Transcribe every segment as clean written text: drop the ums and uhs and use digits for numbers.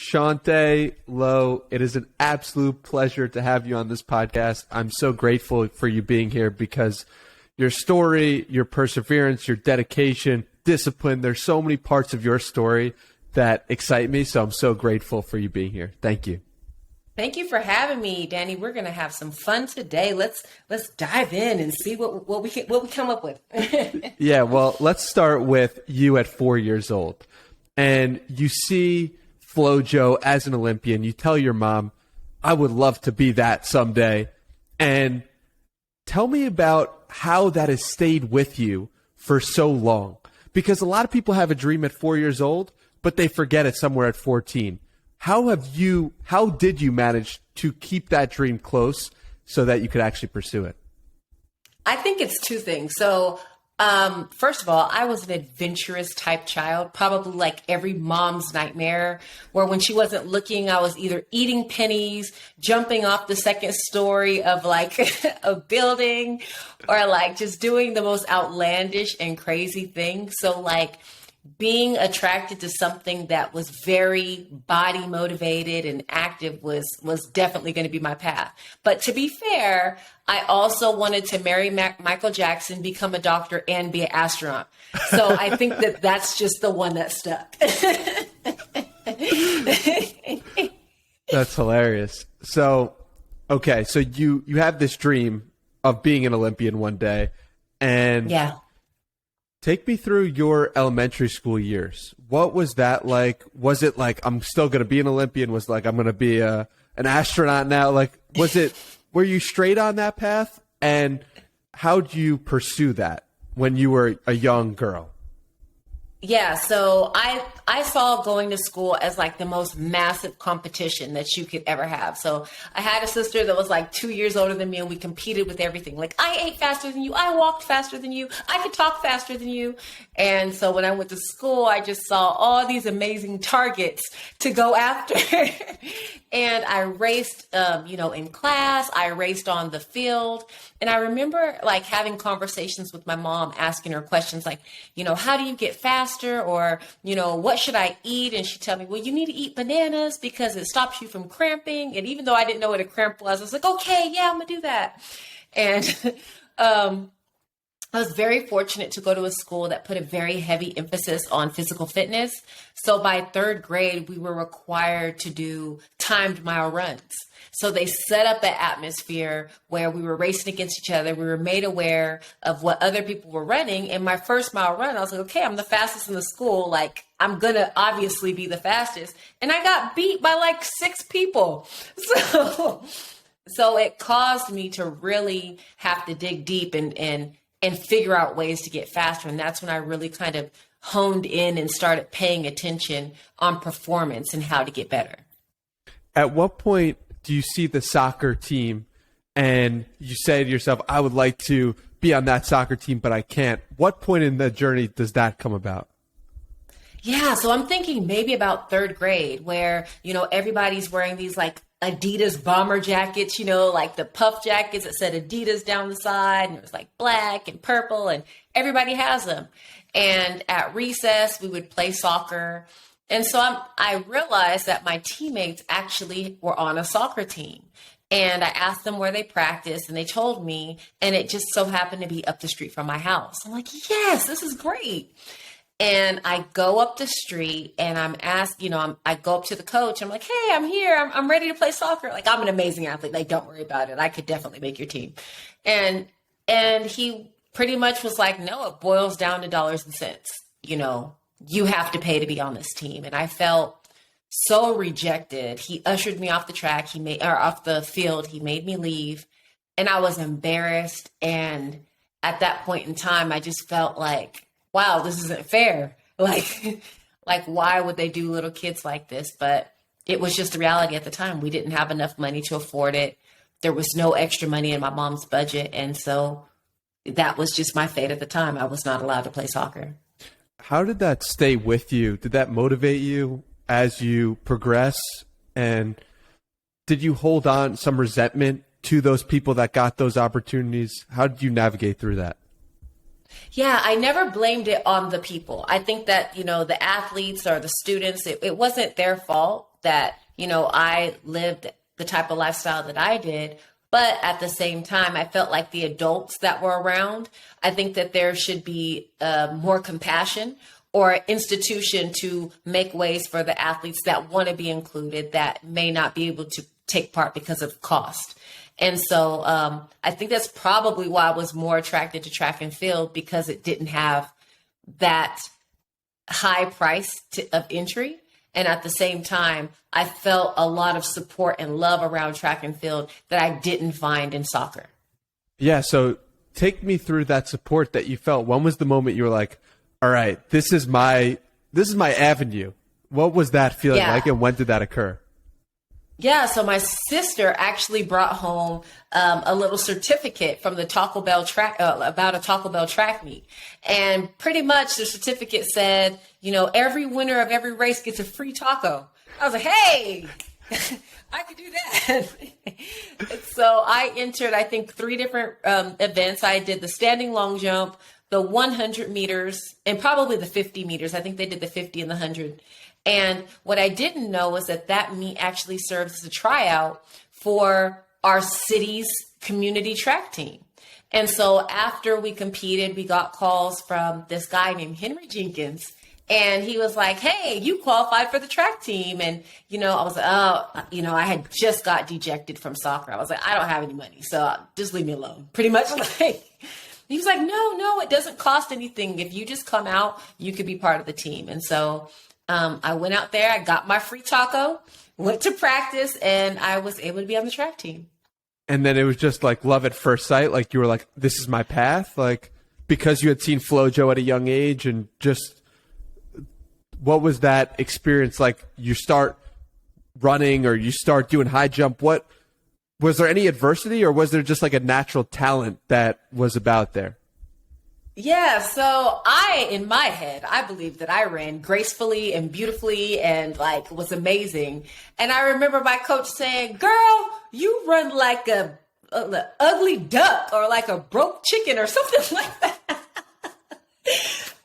Chaunte Lowe, it is an absolute pleasure to have you on this podcast. I'm so grateful for you being here because your story, your perseverance, your dedication, discipline, there's so many parts of your story that excite me. So I'm so grateful for you being here. Thank you. Thank you for having me, Danny. We're going to have some fun today. Let's dive in and see what we come up with. Yeah, well, let's start with you at 4 years old. And you see FloJo as an Olympian. You tell your mom, I would love to be that someday. And tell me about how that has stayed with you for so long. Because a lot of people have a dream at 4 years old, but they forget it somewhere at 14. How did you manage to keep that dream close so that you could actually pursue it? I think it's two things. So, first of all, I was an adventurous type child, probably like every mom's nightmare, where when she wasn't looking, I was either eating pennies, jumping off the second story of like a building, or like just doing the most outlandish and crazy things. So like being attracted to something that was very body motivated and active was definitely going to be my path. But to be fair, I also wanted to marry Michael Jackson, become a doctor, and be an astronaut. So I think that that's just the one that stuck. That's hilarious. So, okay, so you have this dream of being an Olympian one day, and yeah. Take me through your elementary school years. What was that like? Was it like, I'm still going to be an Olympian? Was it like, I'm going to be an astronaut now? Like, were you straight on that path? And how did you pursue that when you were a young girl? Yeah, so I saw going to school as like the most massive competition that you could ever have. So I had a sister that was like 2 years older than me, and we competed with everything. Like, I ate faster than you, I walked faster than you, I could talk faster than you. And so when I went to school, I just saw all these amazing targets to go after. And I raced, in class, I raced on the field. And I remember like having conversations with my mom, asking her questions like, how do you get faster? Or, what should I eat? And she'd tell me, well, you need to eat bananas because it stops you from cramping. And even though I didn't know what a cramp was, I was like, okay, yeah, I'm gonna do that. And I was very fortunate to go to a school that put a very heavy emphasis on physical fitness. So by third grade, we were required to do timed mile runs. So they set up an atmosphere where we were racing against each other. We were made aware of what other people were running. And my first mile run, I was like, okay, I'm the fastest in the school. Like, I'm going to obviously be the fastest. And I got beat by like 6 people. So it caused me to really have to dig deep and figure out ways to get faster. And that's when I really kind of honed in and started paying attention on performance and how to get better. At what point do you see the soccer team and you say to yourself, I would like to be on that soccer team, but I can't? What point in the journey does that come about? Yeah, so I'm thinking maybe about third grade where, everybody's wearing these like Adidas bomber jackets, like the puff jackets that said Adidas down the side, and it was like black and purple, and everybody has them. And at recess, we would play soccer. And so I realized that my teammates actually were on a soccer team. And I asked them where they practiced, and they told me, and it just so happened to be up the street from my house. I'm like, yes, this is great. And I go up the street and I'm asked, I go up to the coach. I'm like, hey, I'm here. I'm ready to play soccer. Like, I'm an amazing athlete. Like, don't worry about it. I could definitely make your team. And he pretty much was like, no, it boils down to dollars and cents. You have to pay to be on this team. And I felt so rejected. He ushered me off the track. Off the field. He made me leave, and I was embarrassed. And at that point in time, I just felt like, wow, this isn't fair. Like, why would they do little kids like this? But it was just the reality at the time. We didn't have enough money to afford it. There was no extra money in my mom's budget. And so that was just my fate at the time. I was not allowed to play soccer. How did that stay with you? Did that motivate you as you progress? And did you hold on some resentment to those people that got those opportunities? How did you navigate through that? Yeah, I never blamed it on the people. I think that, the athletes or the students, it wasn't their fault. that, I lived the type of lifestyle that I did. But at the same time, I felt like the adults that were around, I think that there should be more compassion or institution to make ways for the athletes that want to be included that may not be able to take part because of cost. And so I think that's probably why I was more attracted to track and field, because it didn't have that high price of entry. And at the same time, I felt a lot of support and love around track and field that I didn't find in soccer. Yeah. So take me through that support that you felt. When was the moment you were like, all right, this is my avenue? What was that feeling like, and when did that occur? Yeah, so my sister actually brought home a little certificate from the Taco Bell track about a Taco Bell track meet, and pretty much the certificate said, every winner of every race gets a free taco. I was like, hey, I could do that. So I entered, I think, 3 different events. I did the standing long jump, the 100 meters, and probably the 50 meters. I think they did the 50 and the 100. And what I didn't know was that meet actually serves as a tryout for our city's community track team. And so after we competed, we got calls from this guy named Henry Jenkins. And he was like, hey, you qualified for the track team. And, I was like, I had just got dejected from soccer. I was like, I don't have any money, so just leave me alone. Pretty much like, he was like, no, it doesn't cost anything. If you just come out, you could be part of the team. And so I went out there, I got my free taco, went to practice, and I was able to be on the track team. And then it was just like love at first sight. Like you were like, this is my path. Like, because you had seen FloJo at a young age, and just what was that experience like? You start running or you start doing high jump. What was there any adversity, or was there just like a natural talent that was about there? Yeah, so in my head, I believed that I ran gracefully and beautifully and like was amazing. And I remember my coach saying, girl, you run like a ugly duck or like a broke chicken or something like that.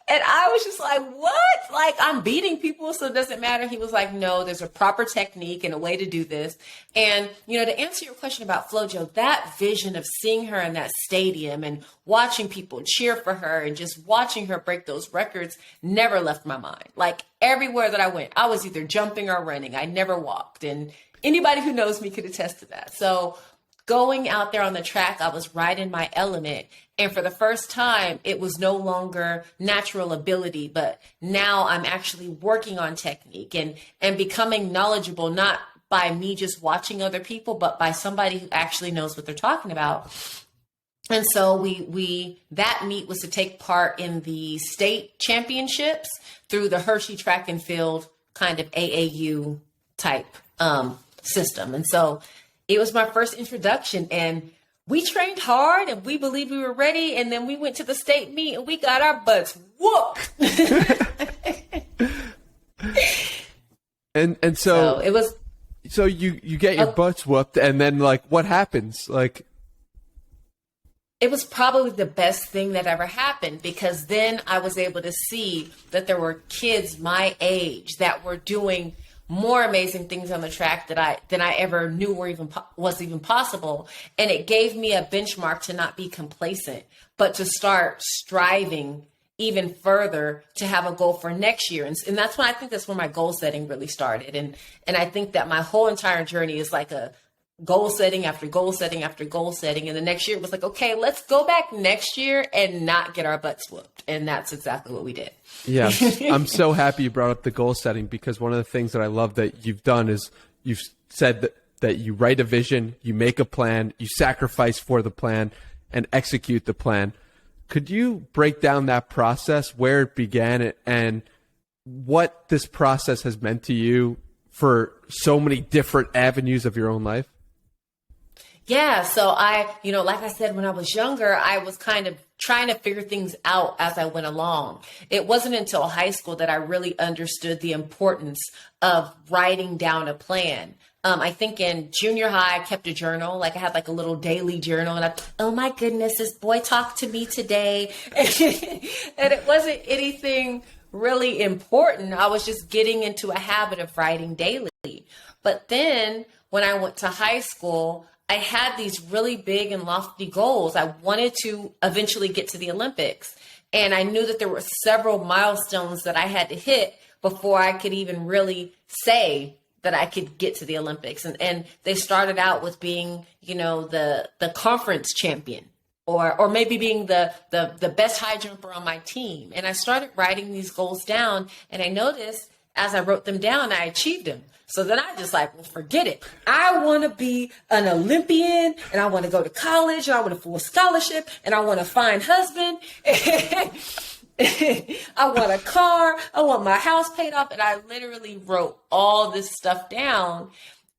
And I was just like, what? Like, I'm beating people, so it doesn't matter. He was like, no, there's a proper technique and a way to do this. And, to answer your question about FloJo, that vision of seeing her in that stadium and watching people cheer for her and just watching her break those records never left my mind. Like, everywhere that I went, I was either jumping or running. I never walked. And anybody who knows me could attest to that. So going out there on the track, I was right in my element. And for the first time, it was no longer natural ability, but now I'm actually working on technique and becoming knowledgeable, not by me just watching other people, but by somebody who actually knows what they're talking about. And so that meet was to take part in the state championships through the Hershey track and field kind of AAU type system. And so it was my first introduction, and we trained hard and we believed we were ready. And then we went to the state meet and we got our butts whooped. and so it was, so you get your butts whooped, and then like, what happens? Like, it was probably the best thing that ever happened, because then I was able to see that there were kids my age that were doing more amazing things on the track than I ever knew was even possible. And it gave me a benchmark to not be complacent, but to start striving even further to have a goal for next year. And that's when I think that's when my goal setting really started. And I think that my whole entire journey is like a goal setting after goal setting after goal setting. And the next year it was like, okay, let's go back next year and not get our butts whooped. And that's exactly what we did. Yeah. I'm so happy you brought up the goal setting, because one of the things that I love that you've done is you've said that you write a vision, you make a plan, you sacrifice for the plan, and execute the plan. Could you break down that process, where it began, and what this process has meant to you for so many different avenues of your own life? Yeah. So like I said, when I was younger, I was kind of trying to figure things out as I went along. It wasn't until high school that I really understood the importance of writing down a plan. I think in junior high, I kept a journal. Like I had like a little daily journal, and oh my goodness, this boy talked to me today. And it wasn't anything really important. I was just getting into a habit of writing daily. But then when I went to high school, I had these really big and lofty goals. I wanted to eventually get to the Olympics. And I knew that there were several milestones that I had to hit before I could even really say that I could get to the Olympics. And they started out with being, the conference champion, or maybe being the best high jumper on my team. And I started writing these goals down, and I noticed as I wrote them down, I achieved them. So then I just well, forget it. I want to be an Olympian, and I want to go to college, and I want a full scholarship, and I want a fine husband. I want a car. I want my house paid off. And I literally wrote all this stuff down.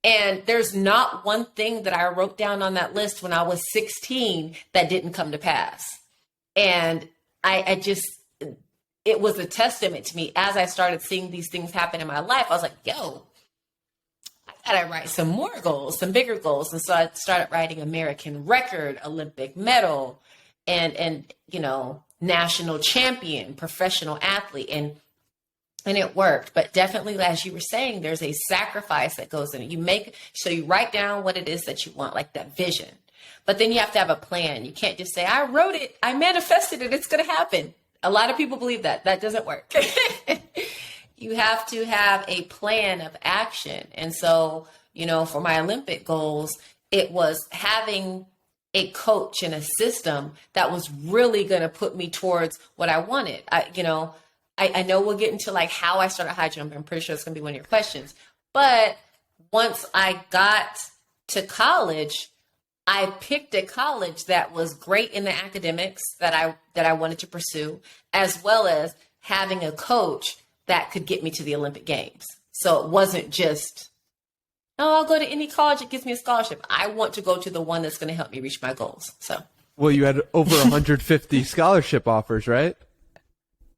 And there's not one thing that I wrote down on that list when I was 16 that didn't come to pass. And I just, it was a testament to me as I started seeing these things happen in my life. I was like, yo, I gotta write some more goals, some bigger goals. And so I started writing American record, Olympic medal, and national champion, professional athlete. And it worked. But definitely, as you were saying, there's a sacrifice that goes in it. You write down what it is that you want, like that vision. But then you have to have a plan. You can't just say, I wrote it, I manifested it, it's going to happen. A lot of people believe that. That doesn't work. You have to have a plan of action. And so, for my Olympic goals, it was having a coach and a system that was really going to put me towards what I wanted. I know we'll get into how I started high jumping. I'm pretty sure it's going to be one of your questions. But once I got to college, I picked a college that was great in the academics that I wanted to pursue, as well as having a coach that could get me to the Olympic Games. So it wasn't just, I'll go to any college that gives me a scholarship. I want to go to the one that's going to help me reach my goals. So, well, you had over 150 scholarship offers, right?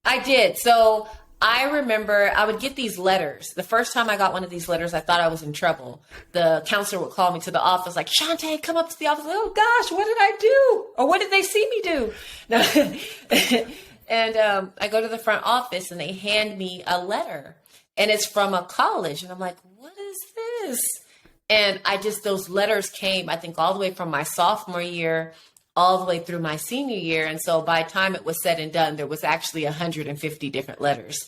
I did. So I remember I would get these letters. The first time I got one of these letters, I thought I was in trouble. The counselor would call me to the office like, Chaunte, come up to the office. Oh gosh, what did I do? Or what did they see me do? No. And I go to the front office and they hand me a letter, and it's from a college. And I'm like, what is this? And those letters came, I think, all the way from my sophomore year all the way through my senior year. And so by the time it was said and done, there was actually 150 different letters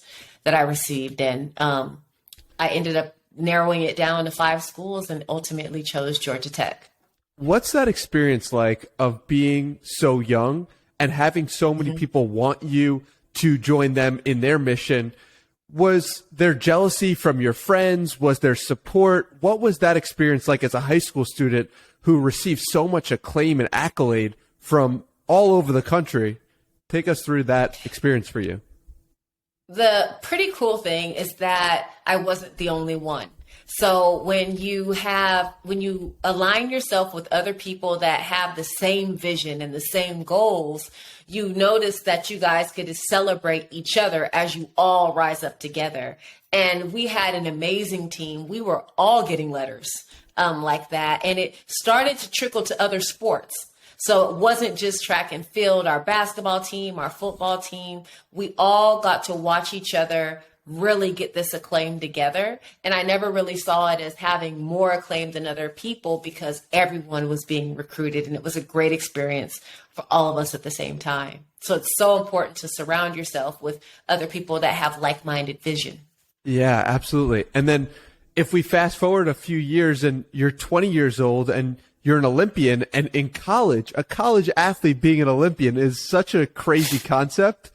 that I received. And I ended up narrowing it down to 5 schools and ultimately chose Georgia Tech. What's that experience like of being so young and having so many people want you to join them in their mission? Was there jealousy from your friends? Was there support? What was that experience like as a high school student who received so much acclaim and accolade from all over the country? Take us through that experience for you. The pretty cool thing is that I wasn't the only one. So when you align yourself with other people that have the same vision and the same goals, you notice that you guys get to celebrate each other as you all rise up together. And we had an amazing team. We were all getting letters like that. And it started to trickle to other sports. So it wasn't just track and field, our basketball team, our football team. We all got to watch each other really get this acclaim together. And I never really saw it as having more acclaim than other people because everyone was being recruited. And it was a great experience for all of us at the same time. So it's so important to surround yourself with other people that have like-minded vision. Yeah, absolutely. And then if we fast forward a few years and you're 20 years old and you're an Olympian, and in college, a college athlete being an Olympian is such a crazy concept.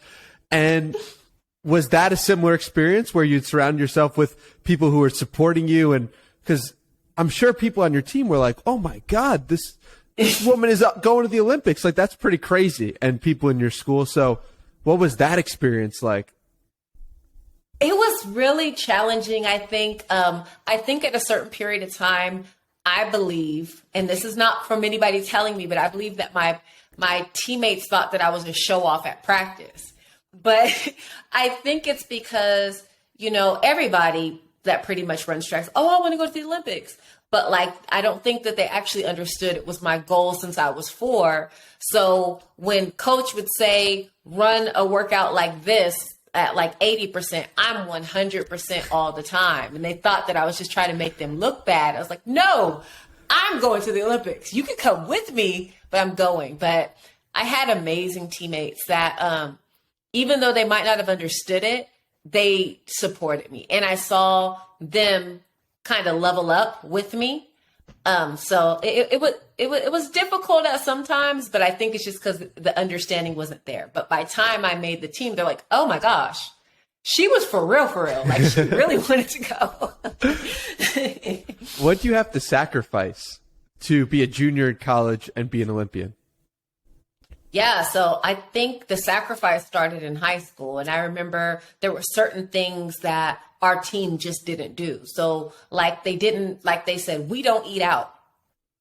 And was that a similar experience where you'd surround yourself with people who are supporting you? And because I'm sure people on your team were like, oh my God, this woman is going to the Olympics. Like, that's pretty crazy. And people in your school. So what was that experience like? It was really challenging. I think at a certain period of time, I believe, and this is not from anybody telling me, but I believe that my teammates thought that I was a show off at practice. But I think it's because, everybody that pretty much runs tracks, I want to go to the Olympics. But I don't think that they actually understood it was my goal since I was 4. So when coach would say, run a workout like this, at like 80%. I'm 100% all the time. And they thought that I was just trying to make them look bad. I was like, no, I'm going to the Olympics. You can come with me, but I'm going. But I had amazing teammates that, even though they might not have understood it, they supported me. And I saw them kind of level up with me. So it was difficult at sometimes, but I think it's just because the understanding wasn't there. But by the time I made the team, they're like, oh my gosh, she was for real, for real. Like she really wanted to go. What do you have to sacrifice to be a junior in college and be an Olympian? Yeah, so I think the sacrifice started in high school. And I remember there were certain things that our team just didn't do. So like they said, we don't eat out.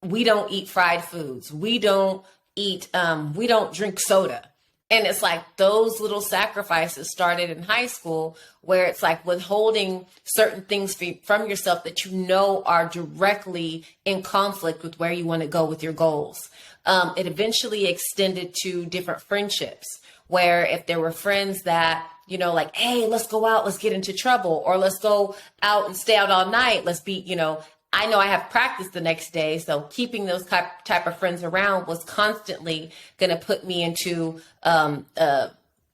We don't eat fried foods. We don't drink soda. And it's like those little sacrifices started in high school where it's like withholding certain things from yourself that you know are directly in conflict with where you want to go with your goals. It eventually extended to different friendships where if there were friends that, you know, like, hey, let's go out, let's get into trouble, or let's go out and stay out all night. Let's be, you know I have practice the next day. So keeping those type of friends around was constantly going to put me into a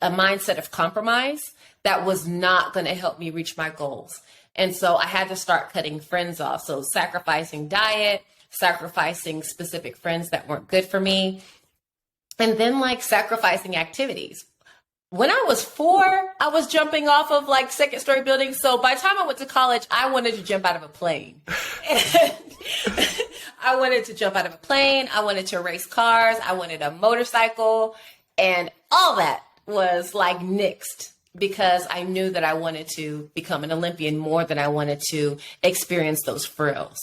mindset of compromise that was not going to help me reach my goals. And so I had to start cutting friends off. So sacrificing diet, sacrificing specific friends that weren't good for me, and then like sacrificing activities. When I was 4, I was jumping off of like second story buildings. So by the time I went to college, I wanted to jump out of a plane. I wanted to jump out of a plane. I wanted to race cars. I wanted a motorcycle, and all that was like nixed because I knew that I wanted to become an Olympian more than I wanted to experience those frills.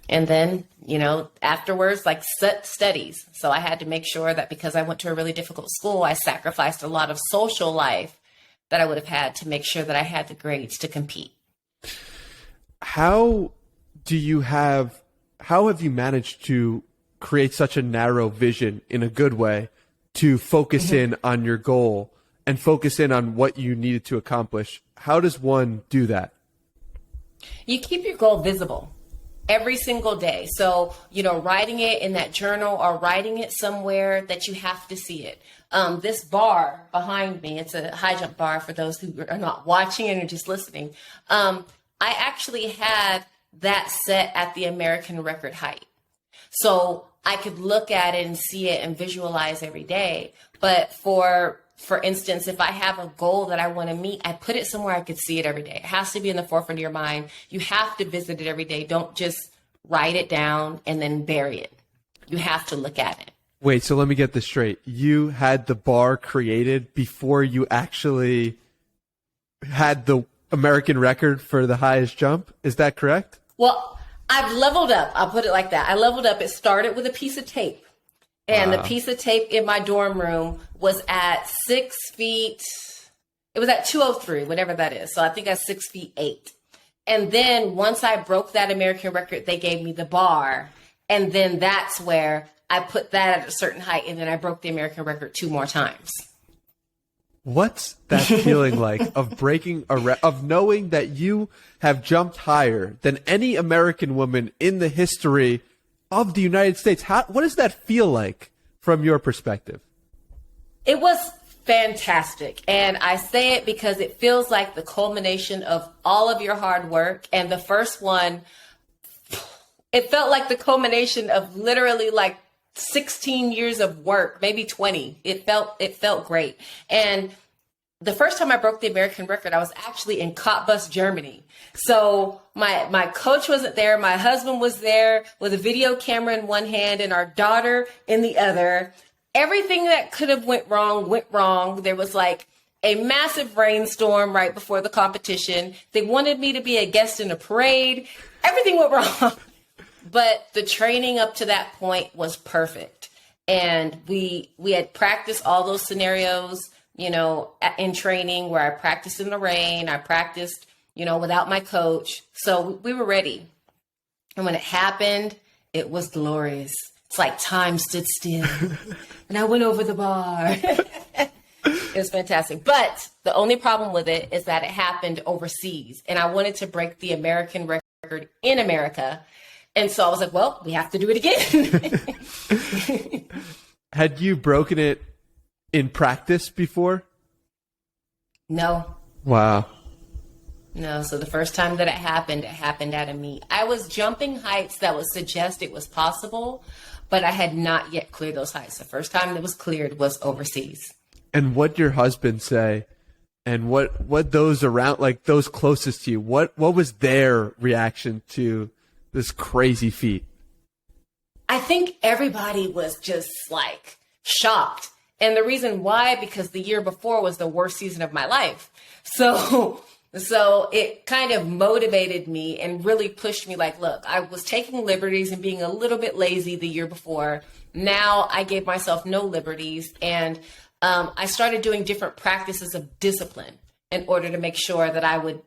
And then, you know, afterwards, like studies. So I had to make sure that because I went to a really difficult school, I sacrificed a lot of social life that I would have had to make sure that I had the grades to compete. How have you managed to create such a narrow vision in a good way to focus in on your goal and focus in on what you needed to accomplish? How does one do that? You keep your goal visible every single day. So, you know, writing it in that journal or writing it somewhere that you have to see it. This bar behind me, it's a high jump bar for those who are not watching and are just listening. I actually had that set at the American record height. So I could look at it and see it and visualize every day. But for instance, if I have a goal that I want to meet, I put it somewhere I could see it every day. It has to be in the forefront of your mind. You have to visit it every day. Don't just write it down and then bury it. You have to look at it. Wait, so let me get this straight. You had the bar created before you actually had the American record for the highest jump? Is that correct? Well, I've leveled up. I'll put it like that. I leveled up. It started with a piece of tape. And the piece of tape in my dorm room was at 6 feet. It was at 203, whatever that is. So I think that's 6'8". And then once I broke that American record, they gave me the bar. And then that's where I put that at a certain height. And then I broke the American record 2 more times. What's that feeling like of breaking of knowing that you have jumped higher than any American woman in the history of the United States? What does that feel like from your perspective? It was fantastic. And I say it because it feels like the culmination of all of your hard work. And the first one, it felt like the culmination of literally like 16 years of work, maybe 20. It felt great. And the first time I broke the American record, I was actually in Cottbus, Germany. So my coach wasn't there. My husband was there with a video camera in one hand and our daughter in the other. Everything that could have went wrong. There was like a massive rainstorm right before the competition. They wanted me to be a guest in a parade. Everything went wrong. But the training up to that point was perfect. And we had practiced all those scenarios, you know, in training where I practiced in the rain. I practiced, you know, without my coach. So we were ready. And when it happened, it was glorious. It's like time stood still and I went over the bar. It was fantastic. But the only problem with it is that it happened overseas. And I wanted to break the American record in America. And so I was like, well, we have to do it again. Had you broken it in practice before? No. Wow. No. So the first time that it happened at a meet. I was jumping heights that would suggest it was possible, but I had not yet cleared those heights. The first time that was cleared was overseas. And what your husband say, and what those around, like those closest to you, what was their reaction to this crazy feat? I think everybody was just like shocked. And the reason why, because the year before was the worst season of my life. So it kind of motivated me and really pushed me like, look, I was taking liberties and being a little bit lazy the year before. Now I gave myself no liberties. And I started doing different practices of discipline in order to make sure that I would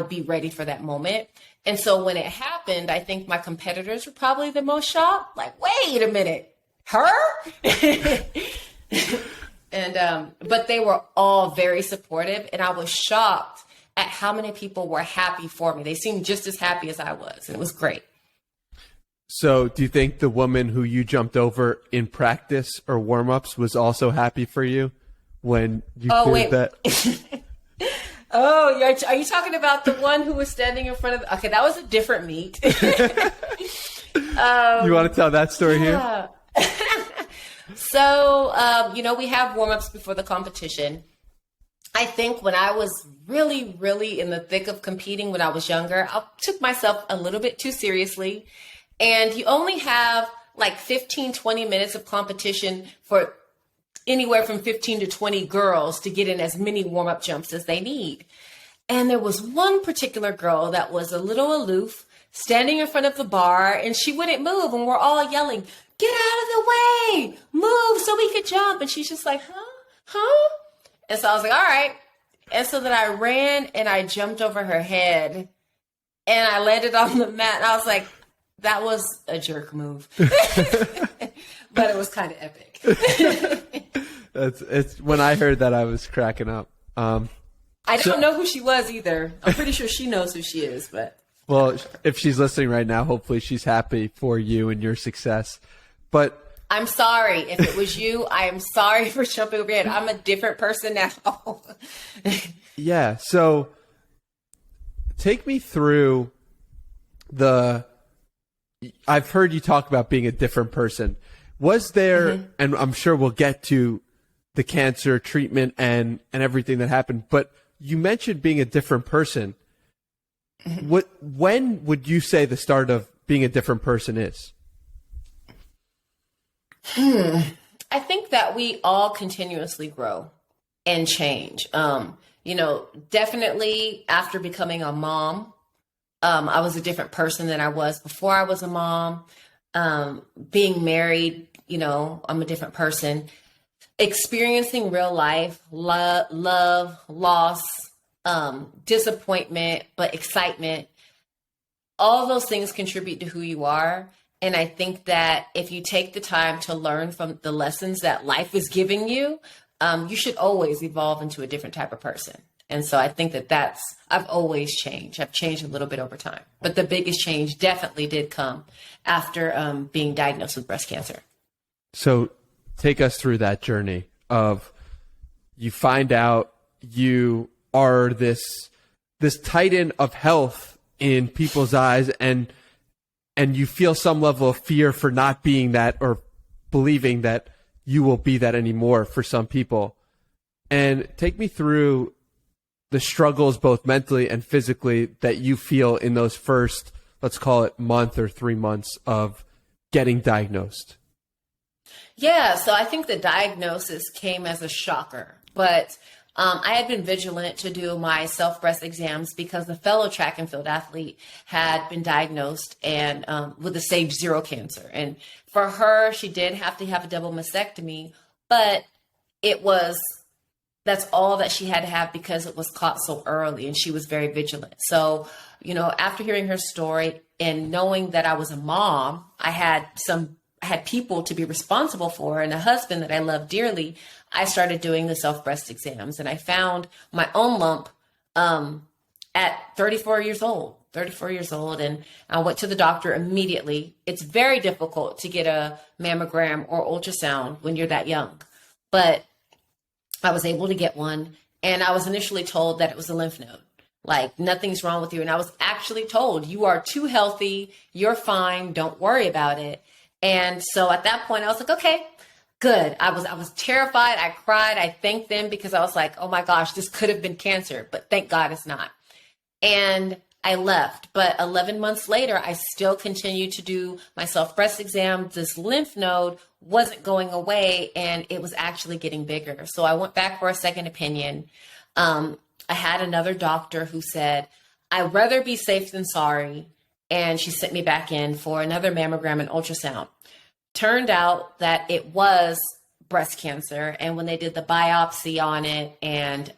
be ready for that moment. And so when it happened, I think my competitors were probably the most shocked. Like, wait a minute, her? And but they were all very supportive, and I was shocked at how many people were happy for me. They seemed just as happy as I was, and it was great. So do you think the woman who you jumped over in practice or warm-ups was also happy for you when you cleared that? Oh, are you talking about the one who was standing in front of? Okay, that was a different meet. You want to tell that story here? So, we have warm-ups before the competition. I think when I was really, really in the thick of competing when I was younger, I took myself a little bit too seriously. And you only have like 15, 20 minutes of competition for anywhere from 15 to 20 girls to get in as many warm-up jumps as they need. And there was one particular girl that was a little aloof, standing in front of the bar, and she wouldn't move. And we're all yelling, get out of the way, move so we could jump. And she's just like, huh? And so I was like, all right. And so then I ran and I jumped over her head and I landed on the mat. And I was like, that was a jerk move. But it was kind of epic. It's when I heard that, I was cracking up. I don't know who she was either. I'm pretty sure she knows who she is, but. Well, if she's listening right now, hopefully she's happy for you and your success. But I'm sorry. If it was you, I am sorry for jumping over your head. I'm a different person now. Yeah. So take me through I've heard you talk about being a different person. Was there, and I'm sure we'll get to the cancer treatment and everything that happened, but you mentioned being a different person. When would you say the start of being a different person is? I think that we all continuously grow and change. Definitely after becoming a mom, I was a different person than I was before I was a mom. Being married, I'm a different person. Experiencing real life, love, loss, disappointment, but excitement. All those things contribute to who you are. And I think that if you take the time to learn from the lessons that life is giving you, you should always evolve into a different type of person. And so I think I've always changed. I've changed a little bit over time. But the biggest change definitely did come after being diagnosed with breast cancer. So take us through that journey of you find out you are this titan of health in people's eyes, and you feel some level of fear for not being that, or believing that you will be that anymore for some people. And take me through the struggles, both mentally and physically, that you feel in those first, let's call it, month or 3 months of getting diagnosed. Yeah, so I think the diagnosis came as a shocker, but I had been vigilant to do my self-breast exams because the fellow track and field athlete had been diagnosed and with a stage 0 cancer. And for her, she did have to have a double mastectomy, but that's all that she had to have because it was caught so early, and she was very vigilant. So, after hearing her story and knowing that I was a mom, I had had people to be responsible for and a husband that I love dearly, I started doing the self-breast exams, and I found my own lump at 34 years old. And I went to the doctor immediately. It's very difficult to get a mammogram or ultrasound when you're that young, but I was able to get one, and I was initially told that it was a lymph node. Like, nothing's wrong with you. And I was actually told, you are too healthy. You're fine. Don't worry about it. And so at that point I was like, okay, good. I was terrified. I cried. I thanked them because I was like, oh my gosh, this could have been cancer, but thank God it's not. And I left, but 11 months later, I still continued to do my self-breast exam. This lymph node wasn't going away, and it was actually getting bigger. So I went back for a second opinion. I had another doctor who said, I'd rather be safe than sorry. And she sent me back in for another mammogram and ultrasound. Turned out that it was breast cancer. And when they did the biopsy on it and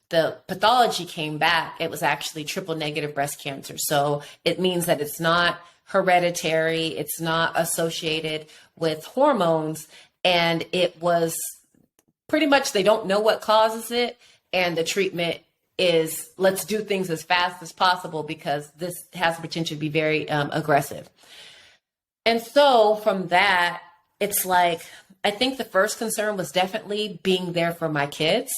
the pathology came back, it was actually triple negative breast cancer. So it means that it's not hereditary, it's not associated with hormones, and it was pretty much, they don't know what causes it, and the treatment is, let's do things as fast as possible because this has the potential to be very aggressive. And so from that, it's like, I think the first concern was definitely being there for my kids.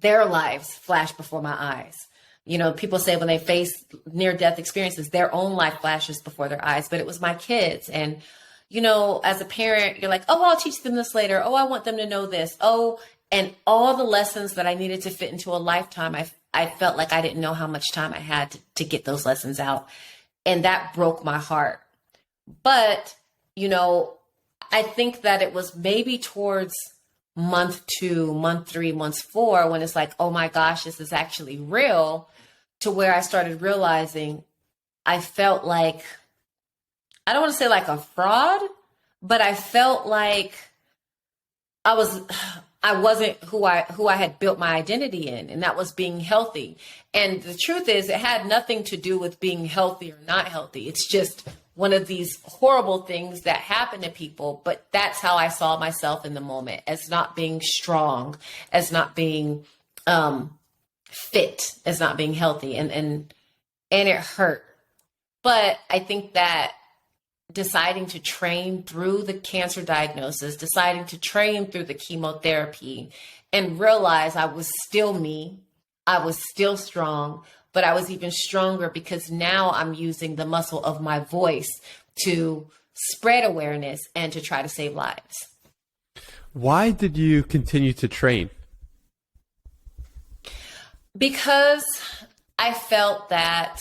Their lives flash before my eyes. You know, people say when they face near-death experiences, their own life flashes before their eyes, but it was my kids. And, you know, as a parent, you're like, oh, I'll teach them this later. Oh, I want them to know this. Oh, and all the lessons that I needed to fit into a lifetime, I felt like I didn't know how much time I had to get those lessons out. And that broke my heart. But, you know, I think that it was maybe towards month 2, month 3, month 4, when it's like, oh my gosh, this is actually real, to where I started realizing I felt like, I don't want to say like a fraud, but I felt like I wasn't who I had built my identity in, and that was being healthy. And the truth is, it had nothing to do with being healthy or not healthy. It's just one of these horrible things that happen to people. But that's how I saw myself in the moment, as not being strong, as not being fit, as not being healthy. And it hurt. But I think that deciding to train through the cancer diagnosis, deciding to train through the chemotherapy, and realize I was still me, I was still strong, but I was even stronger because now I'm using the muscle of my voice to spread awareness and to try to save lives. Why did you continue to train? Because I felt that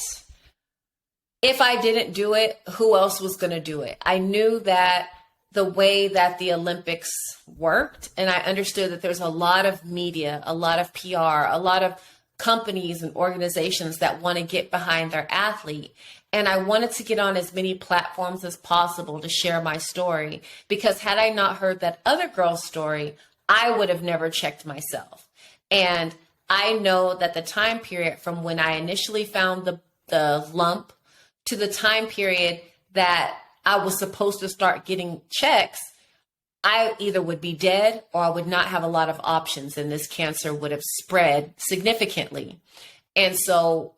if I didn't do it, who else was going to do it? I knew that the way that the Olympics worked, and I understood that there's a lot of media, a lot of PR, a lot of companies and organizations that want to get behind their athlete. And I wanted to get on as many platforms as possible to share my story, because had I not heard that other girl's story, I would have never checked myself. And I know that the time period from when I initially found the lump to the time period that I was supposed to start getting checks, I either would be dead or I would not have a lot of options, and this cancer would have spread significantly. And so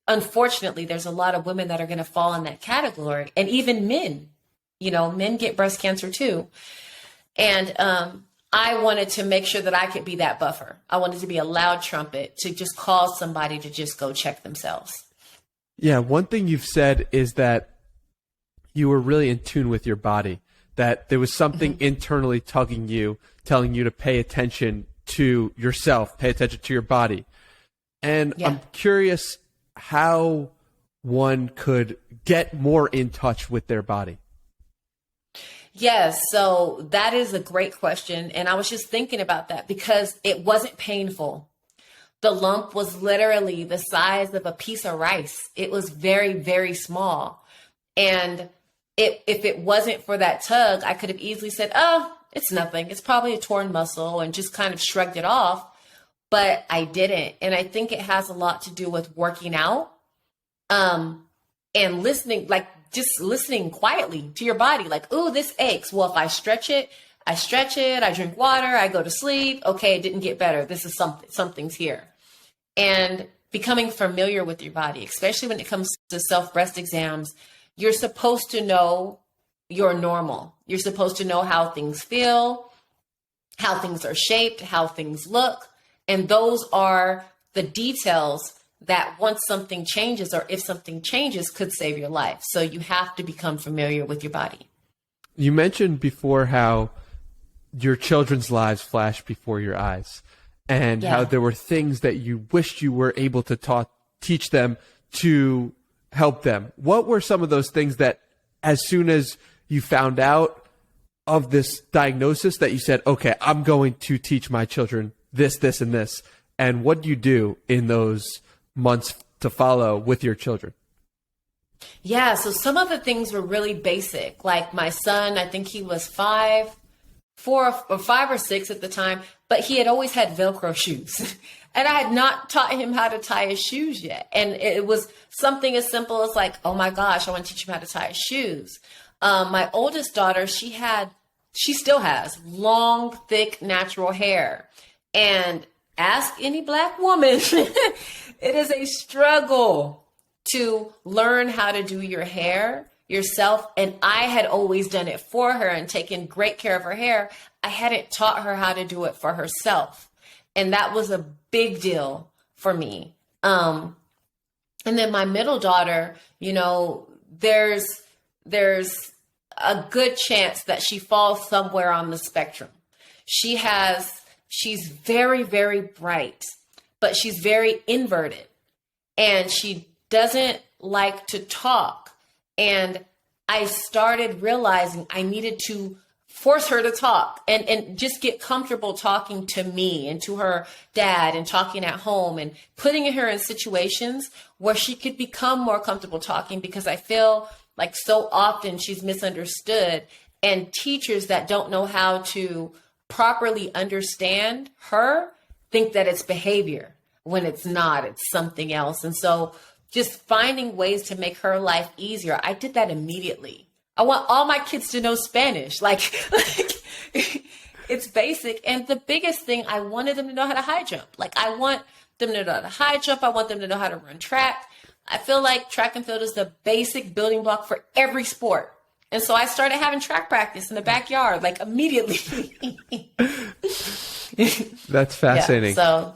unfortunately, there's a lot of women that are going to fall in that category, and even men. You know, men get breast cancer too. And I wanted to make sure that I could be that buffer. I wanted to be a loud trumpet to just cause somebody to just go check themselves. Yeah, one thing you've said is that you were really in tune with your body, that there was something internally tugging you, telling you to pay attention to yourself, pay attention to your body. And yeah. I'm curious how one could get more in touch with their body. Yes, so that is a great question. And I was just thinking about that because it wasn't painful. The lump was literally the size of a piece of rice. It was very, very small. And if it wasn't for that tug, I could have easily said, oh, it's nothing. It's probably a torn muscle, and just kind of shrugged it off. But I didn't. And I think it has a lot to do with working out and listening, like just listening quietly to your body. Like, ooh, this aches. Well, if I stretch it, I drink water, I go to sleep. Okay, it didn't get better. This is something's here. And becoming familiar with your body, especially when it comes to self-breast exams, you're supposed to know your normal. You're supposed to know how things feel, how things are shaped, how things look. And those are the details that once something changes, or if something changes, could save your life. So you have to become familiar with your body. You mentioned before how your children's lives flash before your eyes, and how there were things that you wished you were able to teach them to help them. What were some of those things that, as soon as you found out of this diagnosis, that you said, okay, I'm going to teach my children this, this, and this? And what do you do in those months to follow with your children? Yeah, so some of the things were really basic. Like my son, I think he was 5 or 6 at the time, but he had always had Velcro shoes. And I had not taught him how to tie his shoes yet. And it was something as simple as like, oh my gosh, I want to teach him how to tie his shoes. My oldest daughter, she still has long, thick, natural hair. And ask any Black woman, it is a struggle to learn how to do your hair yourself. And I had always done it for her and taken great care of her hair. I hadn't taught her how to do it for herself. And that was a big deal for me. And then my middle daughter, there's a good chance that she falls somewhere on the spectrum. She's very, very bright, but she's very inverted, and she doesn't like to talk. And I started realizing I needed to force her to talk and just get comfortable talking to me and to her dad and talking at home, and putting her in situations where she could become more comfortable talking, because I feel like so often she's misunderstood, and teachers that don't know how to properly understand her think that it's behavior when it's not, it's something else. And so just finding ways to make her life easier. I did that immediately. I want all my kids to know Spanish. Like it's basic. And the biggest thing, I wanted them to know how to high jump. Like I want them to know how to high jump. I want them to know how to run track. I feel like track and field is the basic building block for every sport. And so I started having track practice in the backyard, like immediately. That's fascinating. Yeah,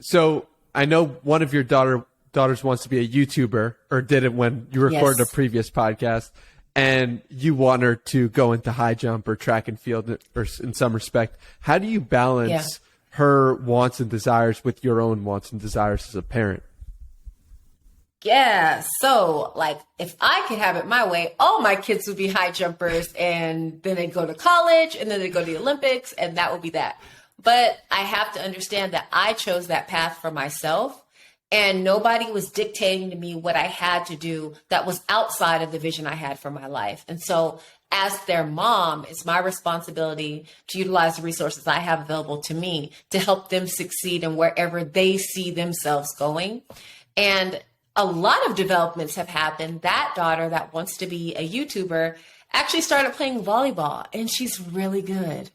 so I know one of your daughters wants to be a YouTuber, or did it when you recorded a previous podcast, and you want her to go into high jump or track and field, or in some respect. How do you balance her wants and desires with your own wants and desires as a parent? Yeah. So like if I could have it my way, all my kids would be high jumpers, and then they'd go to college, and then they'd go to the Olympics, and that would be that. But I have to understand that I chose that path for myself, and nobody was dictating to me what I had to do that was outside of the vision I had for my life. And so as their mom, it's my responsibility to utilize the resources I have available to me to help them succeed in wherever they see themselves going. And a lot of developments have happened. That daughter that wants to be a YouTuber actually started playing volleyball, and she's really good.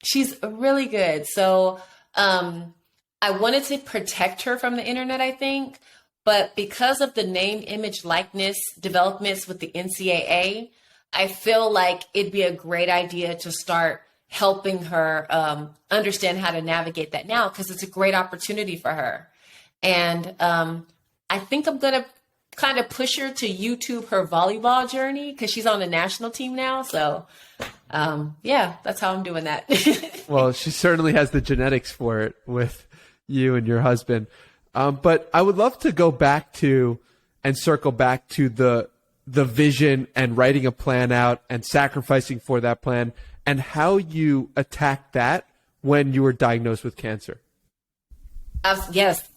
She's really good. So I wanted to protect her from the internet, I think. But because of the name, image, likeness developments with the NCAA, I feel like it'd be a great idea to start helping her understand how to navigate that now, because it's a great opportunity for her. And I think I'm going to kind of push her to YouTube her volleyball journey, because she's on the national team now. So, that's how I'm doing that. Well, she certainly has the genetics for it with you and your husband. But I would love to go back to and circle back to the vision and writing a plan out and sacrificing for that plan, and how you attacked that when you were diagnosed with cancer. Yes.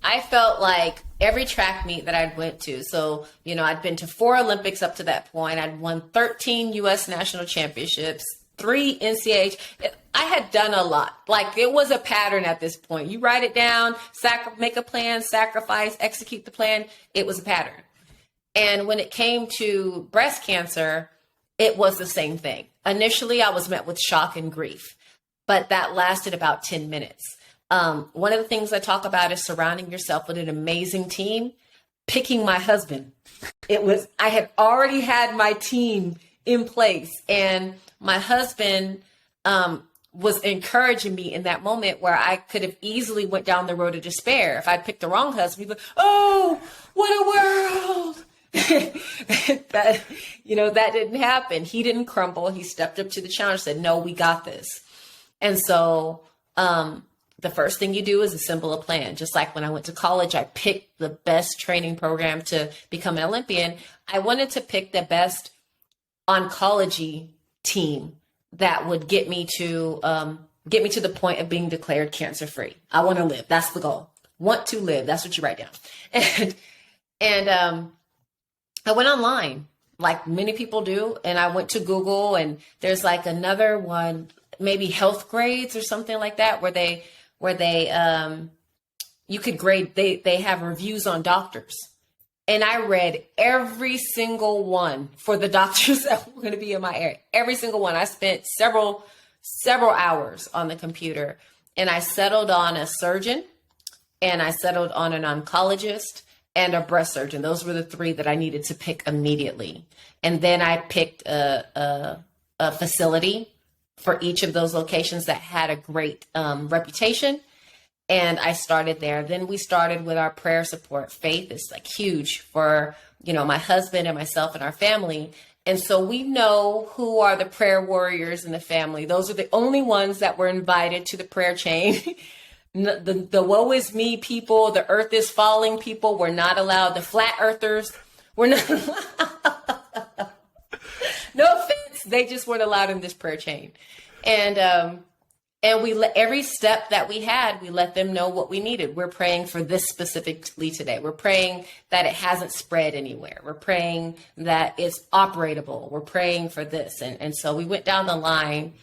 I felt like every track meet that I'd went to, so, I'd been to 4 Olympics up to that point. I'd won 13 U.S. national championships, 3 NCAA. I had done a lot. Like, it was a pattern at this point. You write it down, make a plan, sacrifice, execute the plan. It was a pattern. And when it came to breast cancer, it was the same thing. Initially, I was met with shock and grief, but that lasted about 10 minutes. One of the things I talk about is surrounding yourself with an amazing team. Picking my husband. I had already had my team in place, and my husband was encouraging me in that moment where I could have easily went down the road of despair. If I picked the wrong husband, he'd be like, oh, what a world. That didn't happen. He didn't crumble. He stepped up to the challenge, said, no, we got this. And so, the first thing you do is assemble a plan. Just like when I went to college, I picked the best training program to become an Olympian. I wanted to pick the best oncology team that would get me to the point of being declared cancer free. I want to live. That's the goal. Want to live. That's what you write down. And I went online, like many people do, and I went to Google, and there's like another one, maybe Health Grades or something like that, where they you could grade, they have reviews on doctors. And I read every single one for the doctors that were going to be in my area. Every single one. I spent several hours on the computer, and I settled on a surgeon, and I settled on an oncologist and a breast surgeon. Those were the three that I needed to pick immediately. And then I picked a facility for each of those locations that had a great reputation. And I started there. Then we started with our prayer support. Faith is like huge for, my husband and myself and our family. And so we know who are the prayer warriors in the family. Those are the only ones that were invited to the prayer chain. The woe is me people, the earth is falling people were not allowed. The flat earthers were not allowed. No offense. They just weren't allowed in this prayer chain. And we let every step that we had, we let them know what we needed. We're praying for this specifically today. We're praying that it hasn't spread anywhere. We're praying that it's operatable. We're praying for this. And so we went down the line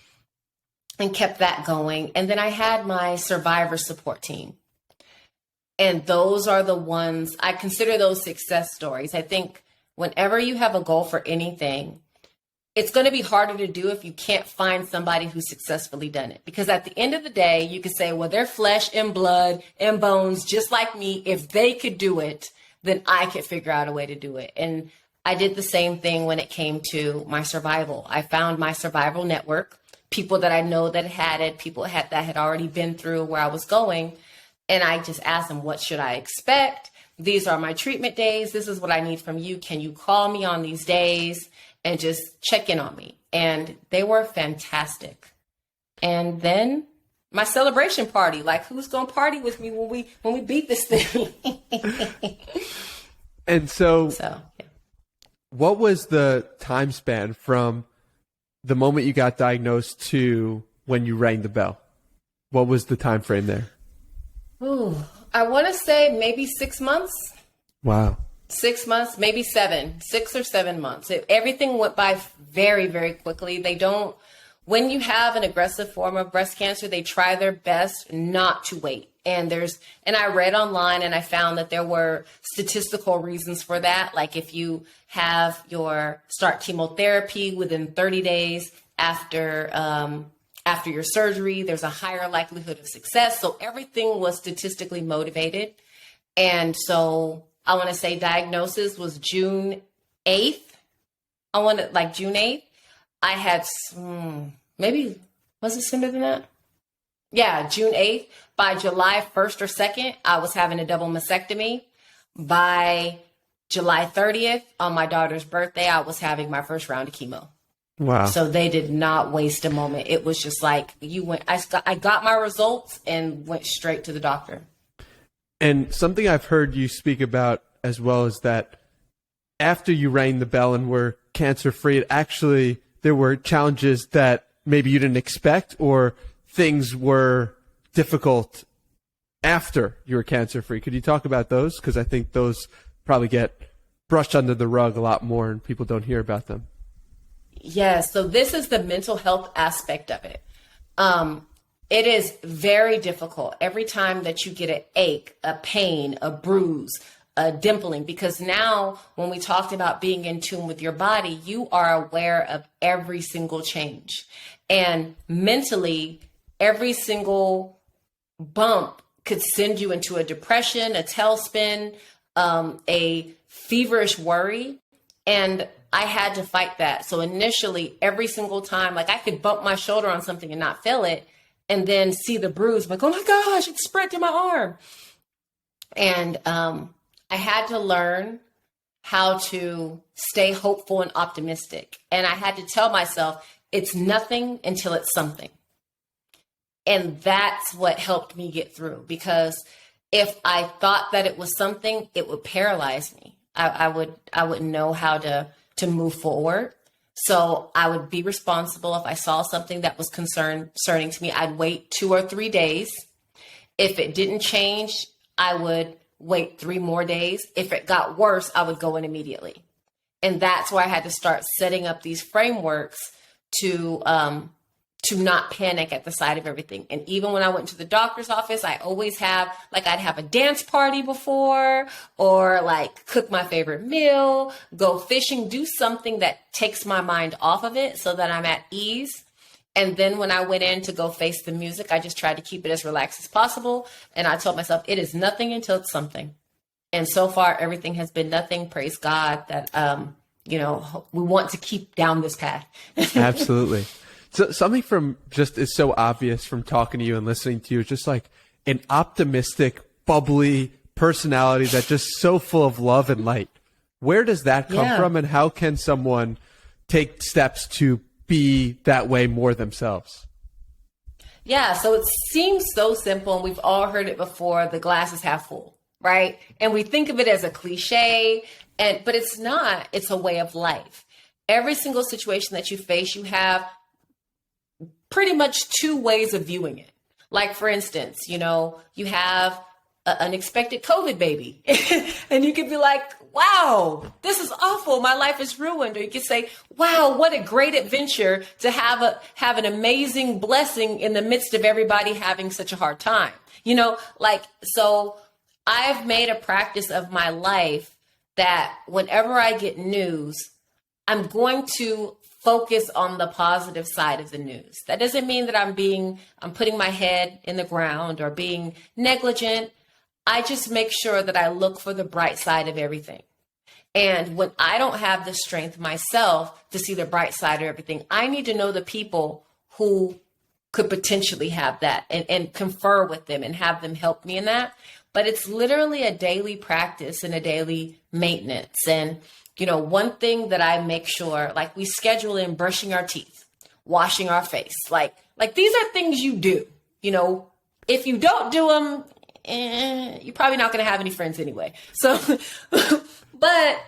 and kept that going. And then I had my survivor support team. And those are the ones, I consider those success stories. I think whenever you have a goal for anything, it's going to be harder to do if you can't find somebody who's successfully done it. Because at the end of the day, you could say, well, they're flesh and blood and bones, just like me. If they could do it, then I could figure out a way to do it. And I did the same thing when it came to my survival. I found my survival network, people that I know that had it, that had already been through where I was going. And I just asked them, what should I expect? These are my treatment days. This is what I need from you. Can you call me on these days and just check in on me? And they were fantastic. And then my celebration party, like who's going to party with me when we beat this thing? And so yeah. What was the time span from the moment you got diagnosed to when you rang the bell? What was the time frame there? Ooh, I want to say maybe 6 months. Wow. 6 months, maybe 6 or 7 months. Everything went by very, very quickly. When you have an aggressive form of breast cancer, they try their best not to wait. And I read online and I found that there were statistical reasons for that. Like if you start chemotherapy within 30 days after your surgery, there's a higher likelihood of success. So everything was statistically motivated. And so I want to say diagnosis was June 8th. June 8th. I had, maybe, was it sooner than that? Yeah, June 8th. By July 1st or 2nd, I was having a double mastectomy. By July 30th, on my daughter's birthday, I was having my first round of chemo. Wow. So they did not waste a moment. It was just like I got my results and went straight to the doctor. And something I've heard you speak about as well is that after you rang the bell and were cancer-free, actually there were challenges that maybe you didn't expect, or things were difficult after you were cancer-free. Could you talk about those? Because I think those probably get brushed under the rug a lot more and people don't hear about them. Yes. So this is the mental health aspect of it. It is very difficult. Every time that you get an ache, a pain, a bruise, dimpling, because now when we talked about being in tune with your body, you are aware of every single change. And mentally, every single bump could send you into a depression, a tailspin, a feverish worry. And I had to fight that. So initially, every single time, like I could bump my shoulder on something and not feel it, and then see the bruise, like, oh my gosh, it's spread to my arm. And I had to learn how to stay hopeful and optimistic. And I had to tell myself, it's nothing until it's something. And that's what helped me get through, because if I thought that it was something, it would paralyze me. I wouldn't know how to move forward. So I would be responsible. If I saw something that was concerning to me, I'd wait 2 or 3 days. If it didn't change, I would wait 3 more days. If it got worse, I would go in immediately. And that's where I had to start setting up these frameworks to not panic at the sight of everything. And even when I went to the doctor's office, I always have, like, I'd have a dance party before, or like cook my favorite meal, go fishing, do something that takes my mind off of it so that I'm at ease. And then when I went in to go face the music, I just tried to keep it as relaxed as possible. And I told myself, it is nothing until it's something. And so far, everything has been nothing. Praise God that, we want to keep down this path. Absolutely. So something from just is so obvious from talking to you and listening to you, just like an optimistic, bubbly personality that's just so full of love and light. Where does that come from, and how can someone take steps to be that way more themselves? Yeah, so it seems so simple, and we've all heard it before, the glass is half full, right? And we think of it as a cliche, but it's not. It's a way of life. Every single situation that you face, you have pretty much 2 ways of viewing it. Like, for instance, you have an unexpected COVID baby and you could be like, wow, this is awful. My life is ruined. Or you could say, wow, what a great adventure to have an amazing blessing in the midst of everybody having such a hard time. So I've made a practice of my life that whenever I get news, I'm going to focus on the positive side of the news. That doesn't mean that I'm putting my head in the ground or being negligent. I just make sure that I look for the bright side of everything. And when I don't have the strength myself to see the bright side of everything, I need to know the people who could potentially have that and confer with them and have them help me in that. But it's literally a daily practice and a daily maintenance. And one thing that I make sure, like, we schedule in brushing our teeth, washing our face, like these are things you do. If you don't do them, you're probably not going to have any friends anyway. So, but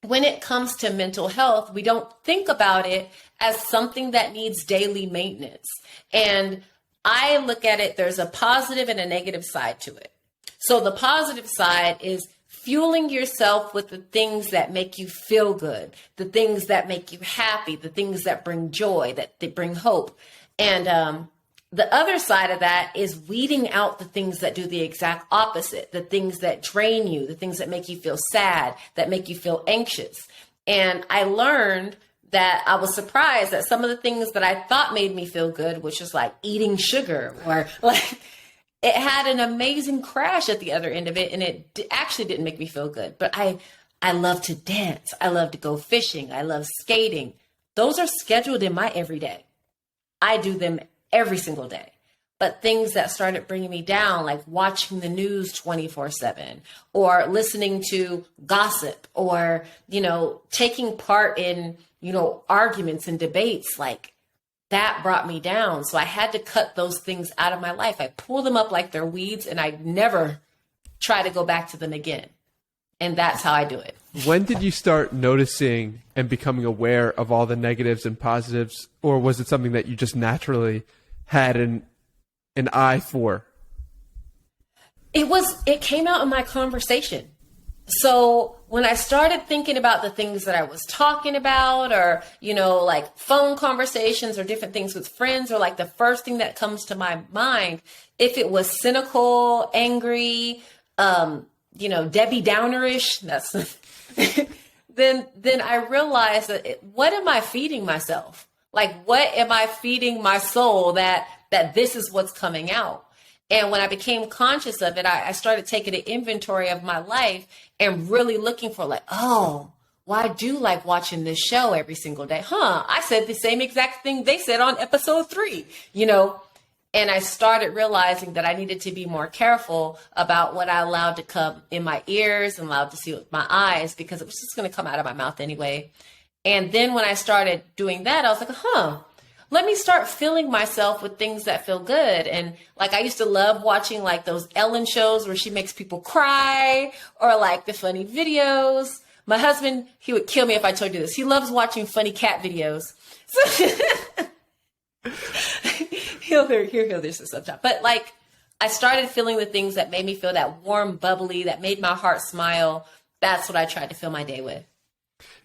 when it comes to mental health, we don't think about it as something that needs daily maintenance. And I look at it, there's a positive and a negative side to it. So the positive side is fueling yourself with the things that make you feel good, the things that make you happy, the things that bring joy, that they bring hope. And the other side of that is weeding out the things that do the exact opposite, the things that drain you, the things that make you feel sad, that make you feel anxious. And I learned that I was surprised that some of the things that I thought made me feel good, which is like eating sugar, or like, it had an amazing crash at the other end of it, and it actually didn't make me feel good. But I love to dance. I love to go fishing. I love skating. Those are scheduled in my everyday. I do them every single day. But things that started bringing me down, like watching the news 24/7, or listening to gossip, or, taking part in, arguments and debates, like, that brought me down. So I had to cut those things out of my life. I pull them up like they're weeds, and I never try to go back to them again. And that's how I do it. When did you start noticing and becoming aware of all the negatives and positives? Or was it something that you just naturally had an eye for? It came out in my conversation. So when I started thinking about the things that I was talking about, or, like phone conversations or different things with friends, or like the first thing that comes to my mind, if it was cynical, angry, Debbie Downerish. That's then I realized that what am I feeding myself? Like, what am I feeding my soul that this is what's coming out? And when I became conscious of it, I started taking an inventory of my life and really looking for like, oh, well, I do like watching this show every single day. I said the same exact thing they said on episode 3, and I started realizing that I needed to be more careful about what I allowed to come in my ears and allowed to see with my eyes, because it was just going to come out of my mouth anyway. And then when I started doing that, I was like, let me start filling myself with things that feel good. And like, I used to love watching like those Ellen shows where she makes people cry, or like the funny videos. My husband, he would kill me if I told you this. He loves watching funny cat videos. So he'll hear this sometimes. But like, I started feeling the things that made me feel that warm, bubbly, that made my heart smile. That's what I tried to fill my day with.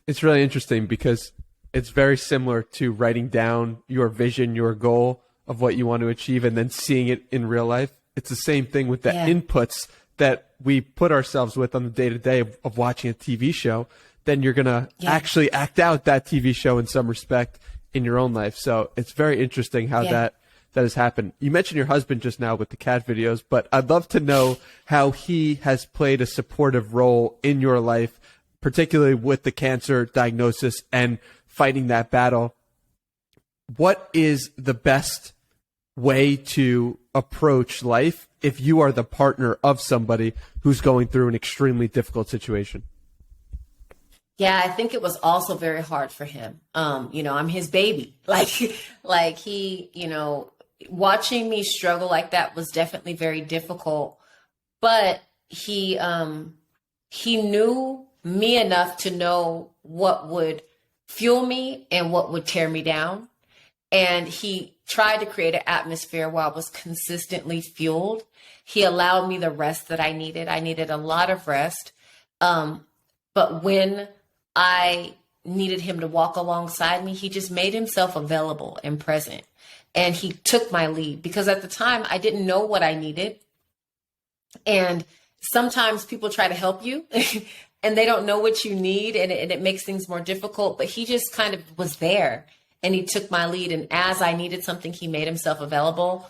It's really interesting because it's very similar to writing down your vision, your goal of what you want to achieve, and then seeing it in real life. It's the same thing with the inputs that we put ourselves with on the day-to-day of watching a TV show. Then you're going to actually act out that TV show in some respect in your own life. So it's very interesting how that has happened. You mentioned your husband just now with the cat videos, but I'd love to know how he has played a supportive role in your life, particularly with the cancer diagnosis and fighting that battle. What is the best way to approach life if you are the partner of somebody who's going through an extremely difficult situation? Yeah, I think it was also very hard for him. I'm his baby. Like he, watching me struggle like that was definitely very difficult. But he knew me enough to know what would fuel me and what would tear me down. And he tried to create an atmosphere where I was consistently fueled. He allowed me the rest that I needed. I needed a lot of rest. But when I needed him to walk alongside me, he just made himself available and present. And he took my lead, because at the time I didn't know what I needed. And sometimes people try to help you and they don't know what you need, and it makes things more difficult. But he just kind of was there and he took my lead. And as I needed something, he made himself available.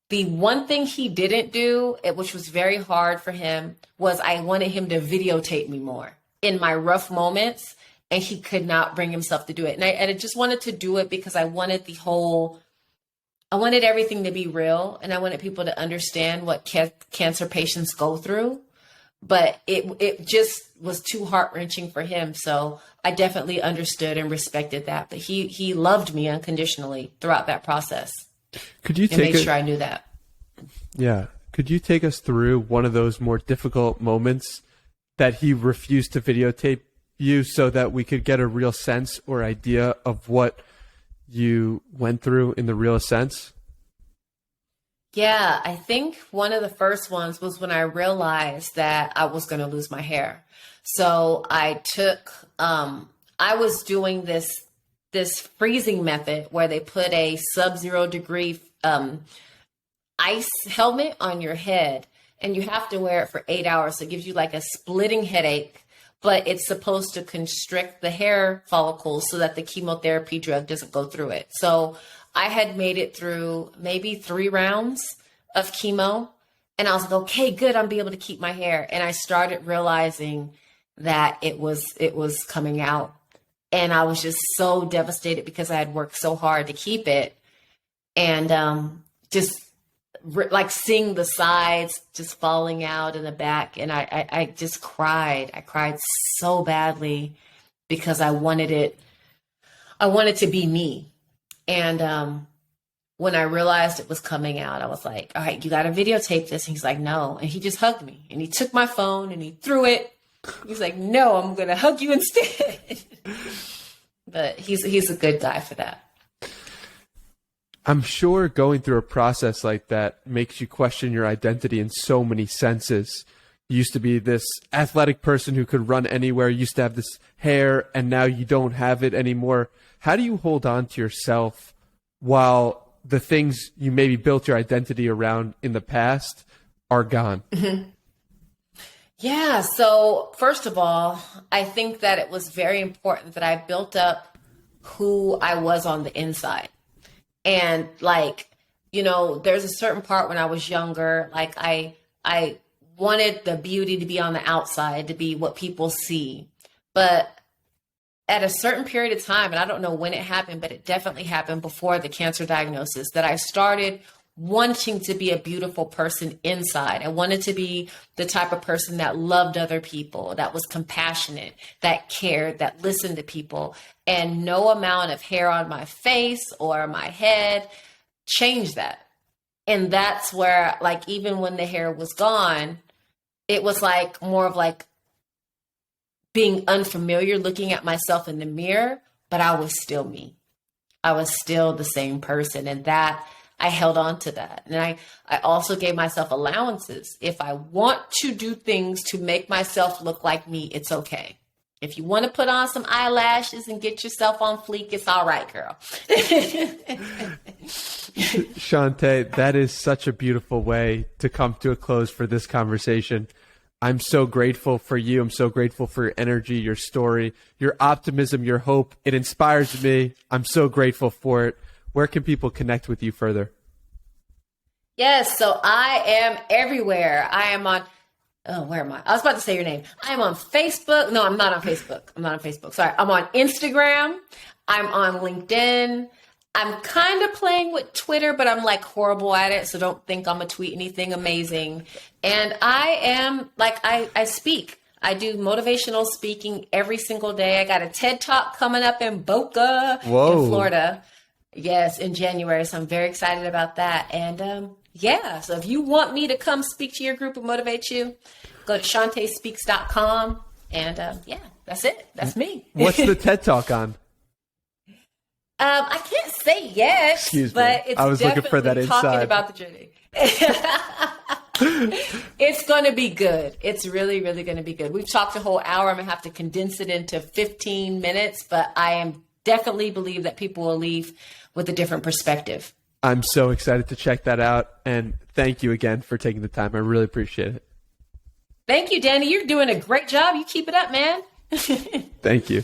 The one thing he didn't do, which was very hard for him, was I wanted him to videotape me more in my rough moments, and he could not bring himself to do it. And I just wanted to do it because I wanted everything to be real, and I wanted people to understand what cancer patients go through. But it just was too heart-wrenching for him. So I definitely understood and respected that. But he loved me unconditionally throughout that process. Could you made sure I knew that. Yeah. Could you take us through one of those more difficult moments that he refused to videotape you, so that we could get a real sense or idea of what you went through in the real sense? Yeah, I think one of the first ones was when I realized that I was going to lose my hair. So I was doing this freezing method where they put a sub-zero degree ice helmet on your head, and you have to wear it for 8 hours. So it gives you like a splitting headache, but it's supposed to constrict the hair follicles so that the chemotherapy drug doesn't go through it. So I had made it through maybe 3 rounds of chemo, and I was like, okay, good, I'm be able to keep my hair. And I started realizing that it was coming out, and I was just so devastated because I had worked so hard to keep it. And just like seeing the sides just falling out in the back. And I just cried. I cried so badly because I wanted to be me. And when I realized it was coming out, I was like, all right, you got to videotape this. And he's like, no. And he just hugged me, and he took my phone and he threw it. He's like, no, I'm going to hug you instead. But he's a good guy for that. I'm sure going through a process like that makes you question your identity in so many senses. You used to be this athletic person who could run anywhere. You used to have this hair, and now you don't have it anymore. How do you hold on to yourself while the things you maybe built your identity around in the past are gone? Mm-hmm. Yeah. So first of all, I think that it was very important that I built up who I was on the inside. And like, there's a certain part when I was younger, like I wanted the beauty to be on the outside, to be what people see. But at a certain period of time, and I don't know when it happened, but it definitely happened before the cancer diagnosis, that I started wanting to be a beautiful person inside. I wanted to be the type of person that loved other people, that was compassionate, that cared, that listened to people. And no amount of hair on my face or my head changed that. And that's where, like, even when the hair was gone, it was like more of like being unfamiliar, looking at myself in the mirror, but I was still me. I was still the same person. And that I held on to that. And I also gave myself allowances. If I want to do things to make myself look like me, it's okay. If you want to put on some eyelashes and get yourself on fleek, it's all right, girl. Chaunte, that is such a beautiful way to come to a close for this conversation. I'm so grateful for you. I'm so grateful for your energy, your story, your optimism, your hope. It inspires me. I'm so grateful for it. Where can people connect with you further? Yes, so I am everywhere. I am on, where am I? I was about to say your name. I am on Facebook. No, I'm not on Facebook. Sorry. I'm on Instagram. I'm on LinkedIn. I'm kind of playing with Twitter, but I'm like horrible at it. So don't think I'm going to tweet anything amazing. And I am like, I speak. I do motivational speaking every single day. I got a TED Talk coming up in Boca, in Florida. Yes, in January. So I'm very excited about that. And yeah, so if you want me to come speak to your group and motivate you, go to chauntespeaks.com. And yeah, that's it. That's me. What's the TED Talk on? I can't say yet, Excuse but me. it's I was looking for that talking inside. about the journey. It's going to be good. It's really, really going to be good. We've talked a whole hour. I'm going to have to condense it into 15 minutes, but I am definitely believe that people will leave with a different perspective. I'm so excited to check that out. And thank you again for taking the time. I really appreciate it. Thank you, Danny. You're doing a great job. You keep it up, man. Thank you.